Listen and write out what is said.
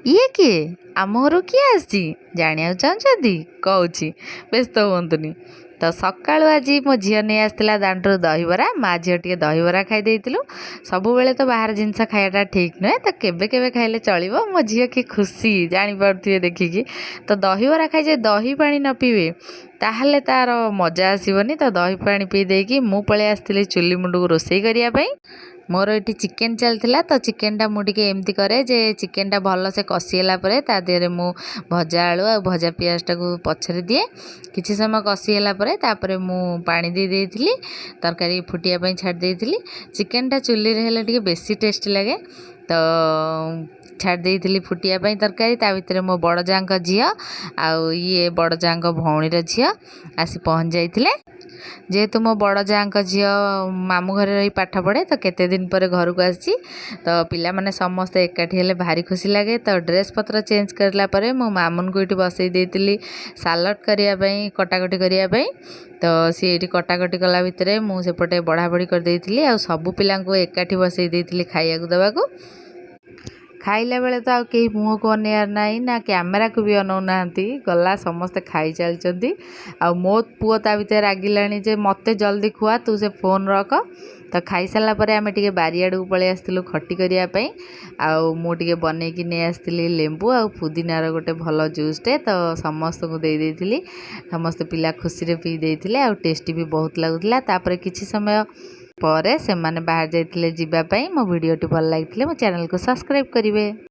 ଇଏ କିଏ? ଆମ ଘରକୁ କିଏ ଆସିଛି? ଜାଣିବାକୁ ଚାହୁଁଛନ୍ତି? କହୁଛି, ବ୍ୟସ୍ତ ହୁଅନ୍ତୁନି। ତ ସକାଳୁ ଆଜି ମୋ ଝିଅ ନେଇ ଆସିଥିଲା ଦାଣ୍ଡରୁ ଦହିବରା। ମା ଝିଅ ଟିକେ ଦହିବରା ଖାଇ ଦେଇଥିଲୁ। ସବୁବେଳେ ତ ବାହାର ଜିନିଷ ଖାଇବାଟା ଠିକ୍ ନୁହେଁ, ତ କେବେ କେବେ ଖାଇଲେ ଚଳିବ। ମୋ ଝିଅ କି ଖୁସି ଜାଣିପାରୁଥିବେ ଦେଖିକି। ତ ଦହିବରା ଖାଇ ଯେ ଦହି ପାଣି ନ ପିଇବେ ତାହେଲେ ତା'ର ମଜା ଆସିବନି। ତ ଦହି ପାଣି ପିଇ ଦେଇକି ମୁଁ ପଳେଇ ଆସିଥିଲି ଚୁଲି ମୁଣ୍ଡକୁ ରୋଷେଇ କରିବା ପାଇଁ। ମୋର ଏଠି ଚିକେନ୍ ଚାଲିଥିଲା, ତ ଚିକେନ୍ଟା ମୁଁ ଟିକେ ଏମିତି କରେ ଯେ ଚିକେନ୍ଟା ଭଲସେ କଷିଗଲା ପରେ ତା ଦେହରେ ମୁଁ ଭଜା ଆଳୁ ଆଉ ଭଜା ପିଆଜଟାକୁ ପଛରେ ଦିଏ। କିଛି ସମୟ କଷିଗଲା ପରେ ତାପରେ ମୁଁ ପାଣି ଦେଇଥିଲି, ତରକାରୀ ଫୁଟିବା ପାଇଁ ଛାଡ଼ି ଦେଇଥିଲି। ଚିକେନ୍ଟା ଚୁଲିରେ ହେଲେ ଟିକେ ବେଶୀ ଟେଷ୍ଟି ଲାଗେ। ତ ଛାଡ଼ି ଦେଇଥିଲି ଫୁଟିବା ପାଇଁ ତରକାରୀ। ତା ଭିତରେ ମୋ ବଡ଼ ଯାଆଙ୍କ ଝିଅ ଆଉ ଇଏ ବଡ଼ ଯାଆଙ୍କ ଭଉଣୀର ଝିଅ ଆସି ପହଞ୍ଚି ଯାଇଥିଲେ। ଯେହେତୁ ମୋ ବଡ଼ ଯାଆଙ୍କ ଝିଅ ମାମୁଁ ଘରେ ରହି ପାଠ ପଢ଼େ, ତ କେତେ ଦିନ ପରେ ଘରକୁ ଆସିଛି। ତ ପିଲାମାନେ ସମସ୍ତେ ଏକାଠି ହେଲେ ଭାରି ଖୁସି ଲାଗେ। ତ ଡ୍ରେସ୍ ପତ୍ର ଚେଞ୍ଜ କରିଲା ପରେ ମୁଁ ମାମୁନକୁ ଏଇଠି ବସେଇ ଦେଇଥିଲି ସାଲଡ଼ କରିବା ପାଇଁ, କଟାକଟି କରିବା ପାଇଁ। ତ ସିଏ ଏଇଠି କଟାକଟି କଲା ଭିତରେ ମୁଁ ସେପଟେ ବଢ଼ାବଢ଼ି କରିଦେଇଥିଲି ଆଉ ସବୁ ପିଲାଙ୍କୁ ଏକାଠି ବସେଇ ଦେଇଥିଲି ଖାଇବାକୁ ଦେବାକୁ। ଖାଇଲା ବେଳେ ତ ଆଉ କେହି ମୁହଁକୁ ଅନେଇବାର ନାହିଁ, ନା କ୍ୟାମେରାକୁ ବି ଅନଉନାହାନ୍ତି। ଗଲା ସମସ୍ତେ ଖାଇ ଚାଲିଛନ୍ତି। ଆଉ ମୋ ପୁଅ ତା ଭିତରେ ରାଗିଲାଣି ଯେ ମୋତେ ଜଲ୍ଦି ଖୁଆ, ତୁ ସେ ଫୋନ୍ ରଖ। ତ ଖାଇସାରିଲା ପରେ ଆମେ ଟିକେ ବାରିଆଡ଼କୁ ପଳେଇ ଆସିଥିଲୁ ଖଟି କରିବା ପାଇଁ। ଆଉ ମୁଁ ଟିକେ ବନେଇକି ନେଇ ଆସିଥିଲି ଲେମ୍ବୁ ଆଉ ପୁଦିନାର ଗୋଟେ ଭଲ ଜୁସ୍ଟେ। ତ ସମସ୍ତଙ୍କୁ ଦେଇ ଦେଇଥିଲି। ସମସ୍ତେ ପିଲା ଖୁସିରେ ପିଇ ଦେଇଥିଲେ ଆଉ ଟେଷ୍ଟି ବି ବହୁତ ଲାଗୁଥିଲା। ତାପରେ କିଛି ସମୟ ପରେ ସେମାନେ ବାହାରି ଯାଇଥିଲେ ଯିବା ପାଇଁ। ମୋ ଭିଡ଼ିଓଟି ଭଲ ଲାଗିଥିଲେ ମୋ ଚ୍ୟାନେଲକୁ ସବସ୍କ୍ରାଇବ୍ କରିବେ।